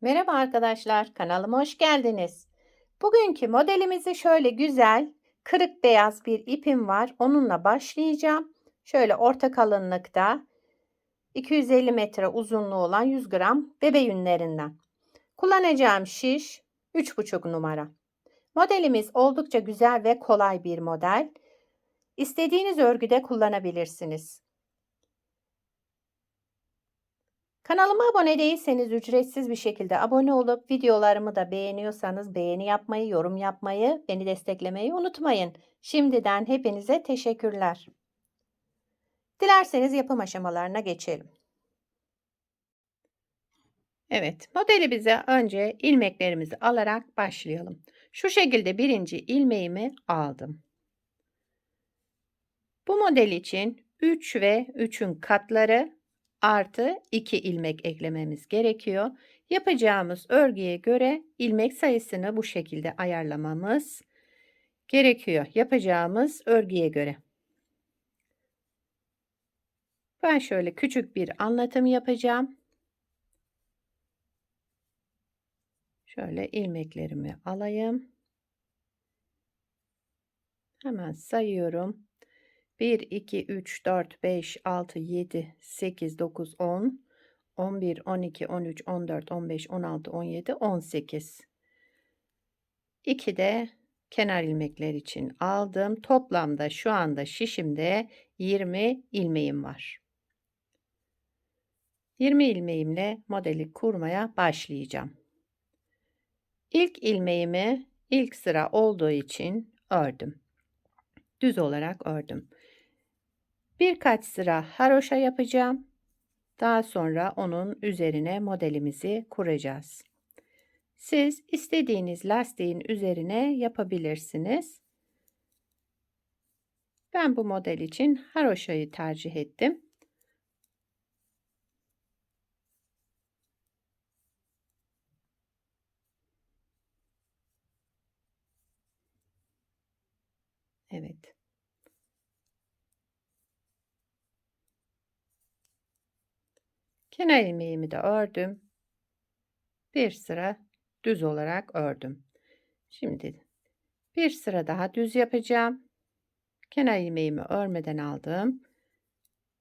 Merhaba arkadaşlar, kanalıma hoş geldiniz. Bugünkü modelimizi şöyle güzel, kırık beyaz bir ipim var. Onunla başlayacağım. Şöyle orta kalınlıkta 250 metre uzunluğu olan 100 gram bebe yünlerinden. Kullanacağım şiş 3,5 numara. Modelimiz oldukça güzel ve kolay bir model. İstediğiniz örgüde kullanabilirsiniz. Kanalıma abone değilseniz ücretsiz bir şekilde abone olup videolarımı da beğeniyorsanız beğeni yapmayı, yorum yapmayı, beni desteklemeyi unutmayın. Şimdiden hepinize teşekkürler. Dilerseniz yapım aşamalarına geçelim. Evet, modelimize önce ilmeklerimizi alarak başlayalım. Şu şekilde birinci ilmeğimi aldım. Bu model için 3 ve 3'ün katları artı 2 ilmek eklememiz gerekiyor. Yapacağımız örgüye göre ilmek sayısını bu şekilde ayarlamamız gerekiyor. Yapacağımız örgüye göre. Ben şöyle küçük bir anlatım yapacağım. Şöyle ilmeklerimi alayım. Hemen sayıyorum. 1, 2, 3, 4, 5, 6, 7, 8, 9, 10, 11, 12, 13, 14, 15, 16, 17, 18. 2 de kenar ilmekler için aldım. Toplamda şu anda şişimde 20 ilmeğim var. 20 ilmeğimle modeli kurmaya başlayacağım. İlk ilmeğimi ilk sıra olduğu için ördüm. Düz olarak ördüm. Birkaç sıra haroşa yapacağım. Daha sonra onun üzerine modelimizi kuracağız. Siz istediğiniz lastiğin üzerine yapabilirsiniz. Ben bu model için haroşayı tercih ettim. Evet. Kenar ilmeğimi de ördüm. Bir sıra düz olarak ördüm. Şimdi bir sıra daha düz yapacağım. Kenar ilmeğimi örmeden aldım.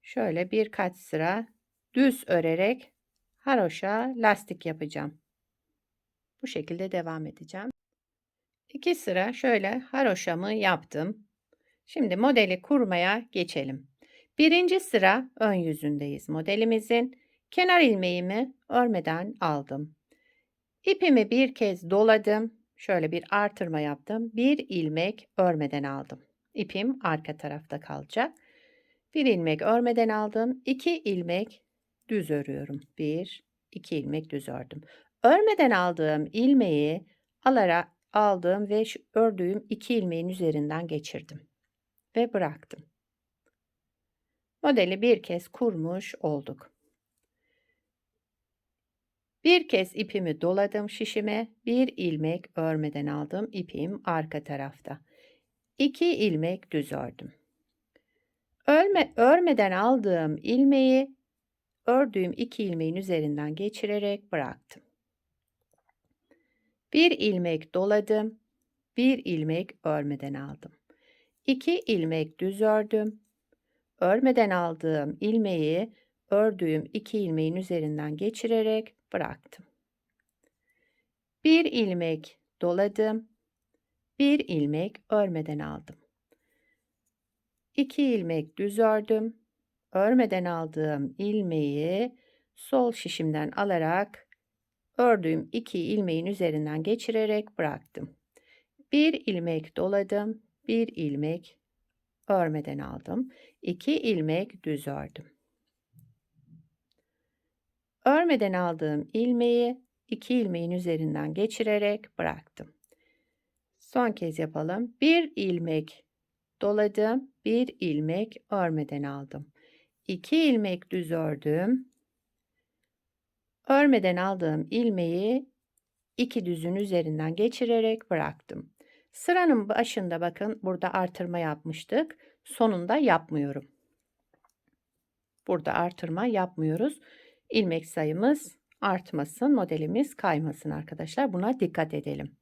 Şöyle birkaç sıra düz örerek haroşa lastik yapacağım. Bu şekilde devam edeceğim. 2 sıra şöyle haroşamı yaptım. Şimdi modeli kurmaya geçelim. Birinci sıra ön yüzündeyiz modelimizin. Kenar ilmeğimi örmeden aldım. İpimi bir kez doladım. Şöyle bir artırma yaptım. Bir ilmek örmeden aldım. İpim arka tarafta kalacak. Bir ilmek örmeden aldım. 2 ilmek düz örüyorum. 1, 2 ilmek düz ördüm. Örmeden aldığım ilmeği alarak aldım ve şu ördüğüm 2 ilmeğin üzerinden geçirdim ve bıraktım. Modeli bir kez kurmuş olduk. Bir kez ipimi doladım şişime, bir ilmek örmeden aldım, ipim arka tarafta. 2 ilmek düz ördüm. Örmeden aldığım ilmeği ördüğüm 2 ilmeğin üzerinden geçirerek bıraktım. Bir ilmek doladım, bir ilmek örmeden aldım. 2 ilmek düz ördüm. Örmeden aldığım ilmeği ördüğüm 2 ilmeğin üzerinden geçirerek bıraktım. Bir ilmek doladım. Bir ilmek örmeden aldım. 2 ilmek düz ördüm. Örmeden aldığım ilmeği sol şişimden alarak ördüğüm 2 ilmeğin üzerinden geçirerek bıraktım. Bir ilmek doladım. Bir ilmek örmeden aldım. 2 ilmek düz ördüm. Örmeden aldığım ilmeği 2 ilmeğin üzerinden geçirerek bıraktım. Son kez yapalım. Bir ilmek doladım. Bir ilmek örmeden aldım. 2 ilmek düz ördüm. Örmeden aldığım ilmeği 2 düzün üzerinden geçirerek bıraktım. Sıranın başında bakın burada artırma yapmıştık. Sonunda yapmıyorum. Burada artırma yapmıyoruz. İlmek sayımız artmasın, modelimiz kaymasın arkadaşlar. Buna dikkat edelim.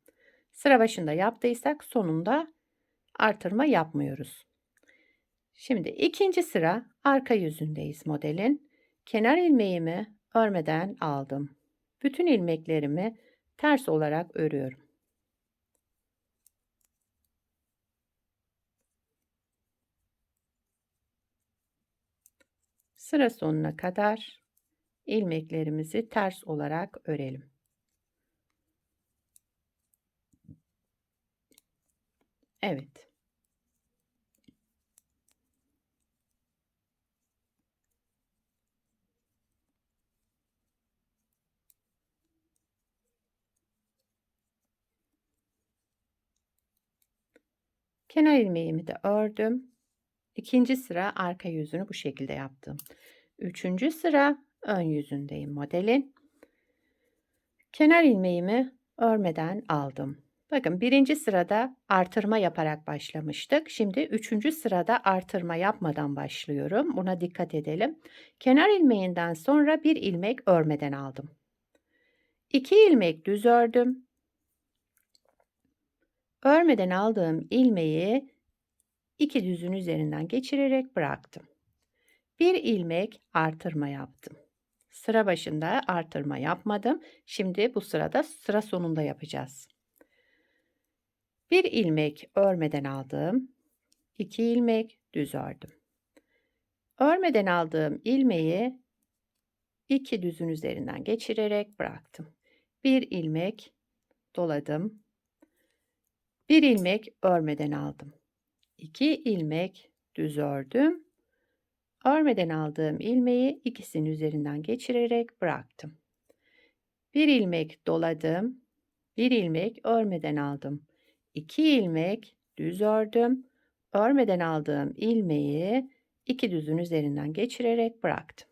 Sıra başında yaptıysak sonunda artırma yapmıyoruz. Şimdi ikinci sıra arka yüzündeyiz modelin. Kenar ilmeğimi örmeden aldım. Bütün ilmeklerimi ters olarak örüyorum. Sıra sonuna kadar ilmeklerimizi ters olarak örelim. Evet. Kenar ilmeğimi de ördüm. İkinci sıra arka yüzünü bu şekilde yaptım. Üçüncü sıra ön yüzündeyim modelin. Kenar ilmeğimi örmeden aldım. Bakın birinci sırada artırma yaparak başlamıştık. Şimdi üçüncü sırada artırma yapmadan başlıyorum. Buna dikkat edelim. Kenar ilmeğinden sonra bir ilmek örmeden aldım. 2 ilmek düz ördüm. Örmeden aldığım ilmeği 2 düzün üzerinden geçirerek bıraktım. Bir ilmek artırma yaptım. Sıra başında artırma yapmadım. Şimdi bu sırada sıra sonunda yapacağız. Bir ilmek örmeden aldım. 2 ilmek düz ördüm. Örmeden aldığım ilmeği 2 düzün üzerinden geçirerek bıraktım. Bir ilmek doladım. Bir ilmek örmeden aldım. 2 ilmek düz ördüm. Örmeden aldığım ilmeği ikisinin üzerinden geçirerek bıraktım. Bir ilmek doladım. Bir ilmek örmeden aldım. 2 ilmek düz ördüm. Örmeden aldığım ilmeği 2 düzün üzerinden geçirerek bıraktım.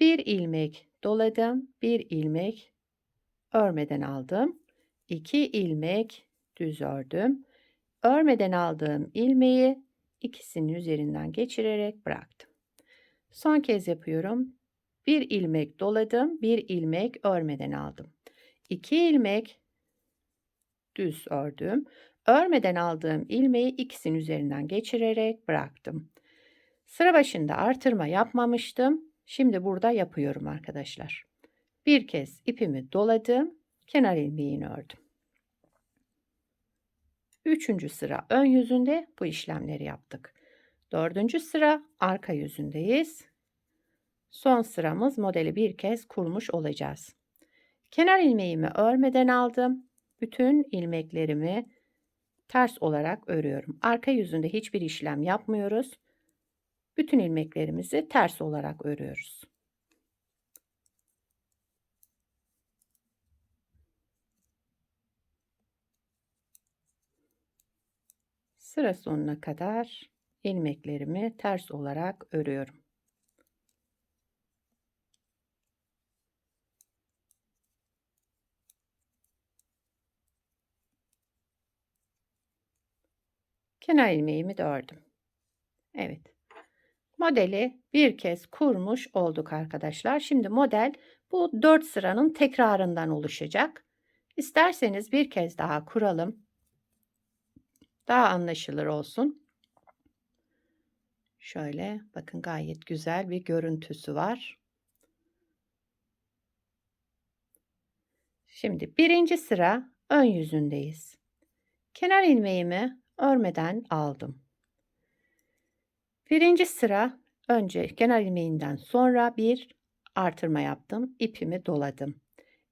Bir ilmek doladım. Bir ilmek örmeden aldım. 2 ilmek düz ördüm. Örmeden aldığım ilmeği ikisinin üzerinden geçirerek bıraktım. Son kez yapıyorum. Bir ilmek doladım, bir ilmek örmeden aldım. 2 ilmek düz ördüm. Örmeden aldığım ilmeği ikisinin üzerinden geçirerek bıraktım. Sıra başında artırma yapmamıştım. Şimdi burada yapıyorum arkadaşlar. Bir kez ipimi doladım, kenar ilmeğini ördüm. Üçüncü sıra ön yüzünde bu işlemleri yaptık. Dördüncü sıra arka yüzündeyiz. Son sıramız modeli bir kez kurmuş olacağız. Kenar ilmeğimi örmeden aldım. Bütün ilmeklerimi ters olarak örüyorum. Arka yüzünde hiçbir işlem yapmıyoruz. Bütün ilmeklerimizi ters olarak örüyoruz. Sıra sonuna kadar ilmeklerimi ters olarak örüyorum. Kenar ilmeğimi de ördüm. Evet. Modeli bir kez kurmuş olduk arkadaşlar. Şimdi model bu 4 sıranın tekrarından oluşacak. İsterseniz bir kez daha kuralım. Daha anlaşılır olsun. Şöyle bakın gayet güzel bir görüntüsü var. Şimdi birinci sıra ön yüzündeyiz. Kenar ilmeğimi örmeden aldım. Birinci sıra önce kenar ilmeğinden sonra bir artırma yaptım. İpimi doladım.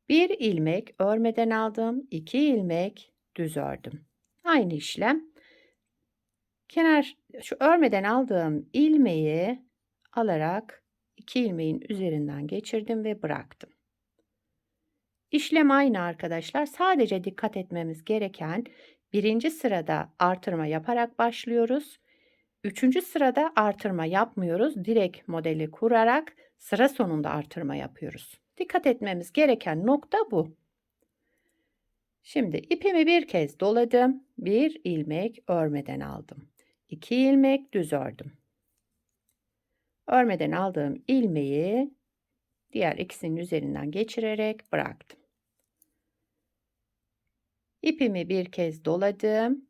Bir ilmek örmeden aldım. 2 ilmek düz ördüm. Aynı işlem. Şu örmeden aldığım ilmeği alarak 2 ilmeğin üzerinden geçirdim ve bıraktım. İşlem aynı arkadaşlar. Sadece dikkat etmemiz gereken birinci sırada artırma yaparak başlıyoruz. Üçüncü sırada artırma yapmıyoruz. Direkt modeli kurarak sıra sonunda artırma yapıyoruz. Dikkat etmemiz gereken nokta bu. Şimdi ipimi bir kez doladım. Bir ilmek örmeden aldım. 2 ilmek düz ördüm. Örmeden aldığım ilmeği Diğer ikisinin üzerinden geçirerek bıraktım. İpimi bir kez doladım.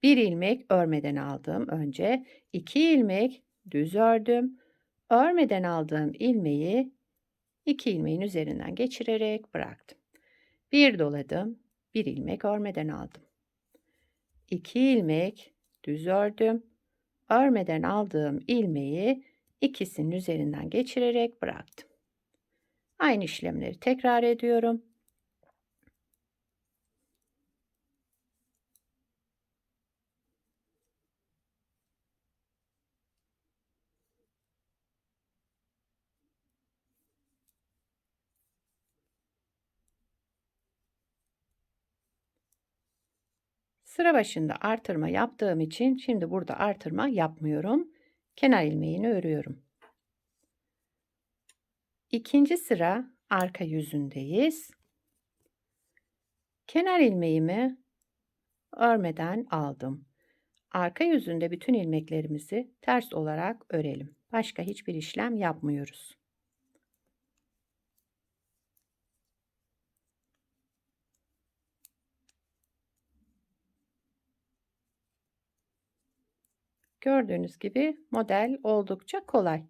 Bir ilmek örmeden aldım önce. 2 ilmek düz ördüm. Örmeden aldığım ilmeği 2 ilmeğin üzerinden geçirerek bıraktım. Bir doladım. Bir ilmek örmeden aldım. 2 ilmek düz ördüm. Örmeden aldığım ilmeği ikisinin üzerinden geçirerek bıraktım. Aynı işlemleri tekrar ediyorum. Sıra başında artırma yaptığım için şimdi burada artırma yapmıyorum. Kenar ilmeğini örüyorum. İkinci sıra arka yüzündeyiz. Kenar ilmeğimi örmeden aldım. Arka yüzünde bütün ilmeklerimizi ters olarak örelim. Başka hiçbir işlem yapmıyoruz. Gördüğünüz gibi model oldukça kolay.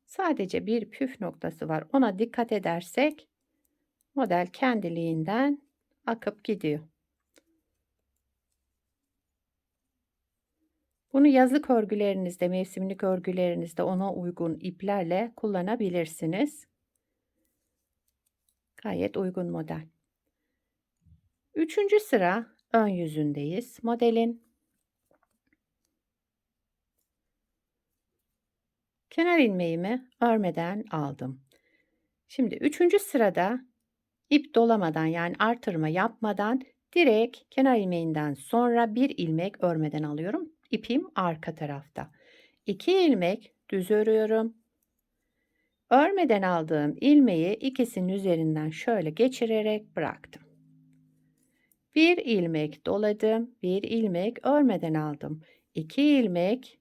Sadece bir püf noktası var. Ona dikkat edersek model kendiliğinden akıp gidiyor. Bunu yazlık örgülerinizde, mevsimlik örgülerinizde ona uygun iplerle kullanabilirsiniz. Gayet uygun model. Üçüncü sıra ön yüzündeyiz modelin. Kenar ilmeğimi örmeden aldım. Şimdi üçüncü sırada ip dolamadan yani artırma yapmadan direkt kenar ilmeğinden sonra bir ilmek örmeden alıyorum. İpim arka tarafta. 2 ilmek düz örüyorum. Örmeden aldığım ilmeği ikisinin üzerinden şöyle geçirerek bıraktım. Bir ilmek doladım. Bir ilmek örmeden aldım. 2 ilmek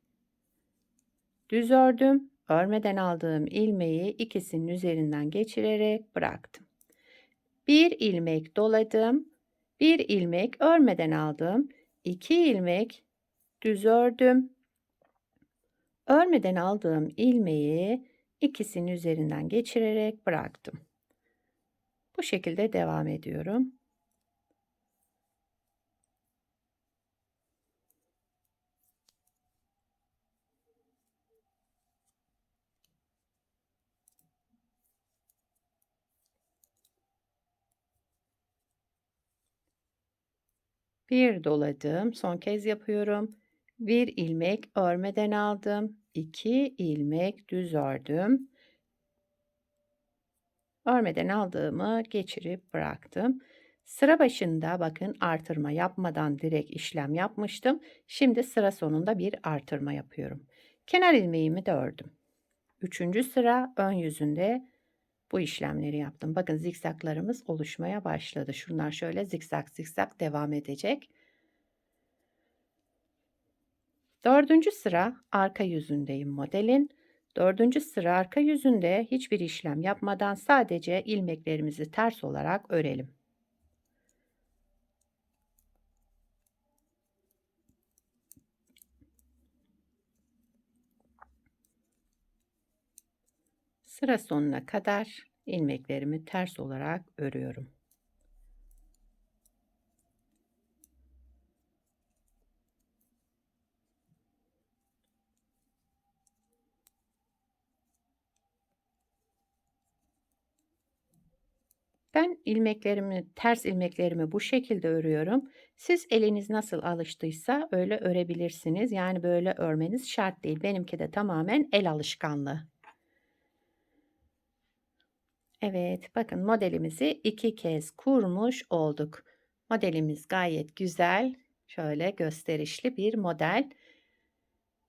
düz ördüm. Örmeden aldığım ilmeği ikisinin üzerinden geçirerek bıraktım. Bir ilmek doladım. Bir ilmek örmeden aldım. 2 ilmek düz ördüm. Örmeden aldığım ilmeği ikisinin üzerinden geçirerek bıraktım. Bu şekilde devam ediyorum. Bir doladım. Son kez yapıyorum. Bir ilmek örmeden aldım. 2 ilmek düz ördüm. Örmeden aldığımı geçirip bıraktım. Sıra başında bakın artırma yapmadan direkt işlem yapmıştım. Şimdi sıra sonunda bir artırma yapıyorum. Kenar ilmeğimi de ördüm. Üçüncü sıra ön yüzünde bu işlemleri yaptım. Bakın zikzaklarımız oluşmaya başladı. Şunlar şöyle zikzak zikzak devam edecek. Dördüncü sıra arka yüzündeyim modelin. Dördüncü sıra arka yüzünde hiçbir işlem yapmadan sadece ilmeklerimizi ters olarak örelim. Sıra sonuna kadar ilmeklerimi ters olarak örüyorum. Ben ilmeklerimi, ters ilmeklerimi bu şekilde örüyorum. Siz eliniz nasıl alıştıysa öyle örebilirsiniz. Yani böyle örmeniz şart değil. Benimki de tamamen el alışkanlığı. Evet, bakın modelimizi 2 kez kurmuş olduk. Modelimiz gayet güzel, şöyle gösterişli bir model.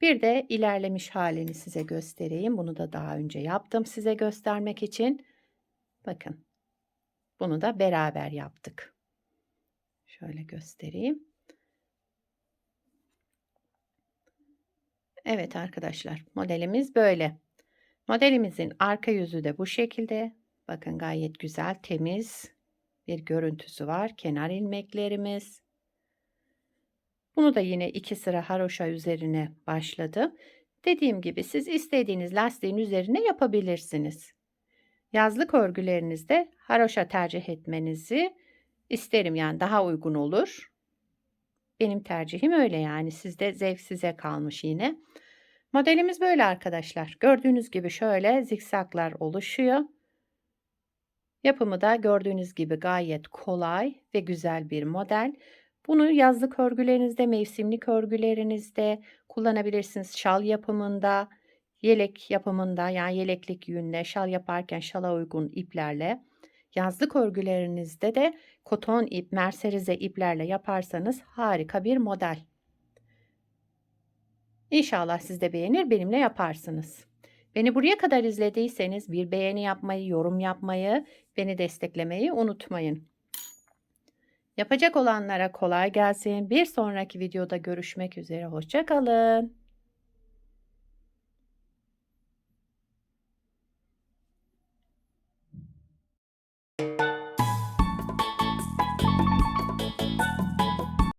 Bir de ilerlemiş halini size göstereyim. Bunu da daha önce yaptım size göstermek için. Bakın, bunu da beraber yaptık. Şöyle göstereyim. Evet arkadaşlar, modelimiz böyle. Modelimizin arka yüzü de bu şekilde. Bakın gayet güzel, temiz bir görüntüsü var. Kenar ilmeklerimiz. Bunu da yine 2 sıra haroşa üzerine başladım. Dediğim gibi siz istediğiniz lastiğin üzerine yapabilirsiniz. Yazlık örgülerinizde haroşa tercih etmenizi isterim, yani daha uygun olur. Benim tercihim öyle, yani sizde zevk size kalmış yine. Modelimiz böyle arkadaşlar. Gördüğünüz gibi şöyle zikzaklar oluşuyor. Yapımı da gördüğünüz gibi gayet kolay ve güzel bir model. Bunu yazlık örgülerinizde, mevsimlik örgülerinizde kullanabilirsiniz. Şal yapımında, yelek yapımında, yani yeleklik yünle, şal yaparken şala uygun iplerle, yazlık örgülerinizde de koton ip, merserize iplerle yaparsanız harika bir model. İnşallah siz de beğenir, benimle yaparsınız. Beni buraya kadar izlediyseniz bir beğeni yapmayı, yorum yapmayı, beni desteklemeyi unutmayın. Yapacak olanlara kolay gelsin. Bir sonraki videoda görüşmek üzere. Hoşça kalın.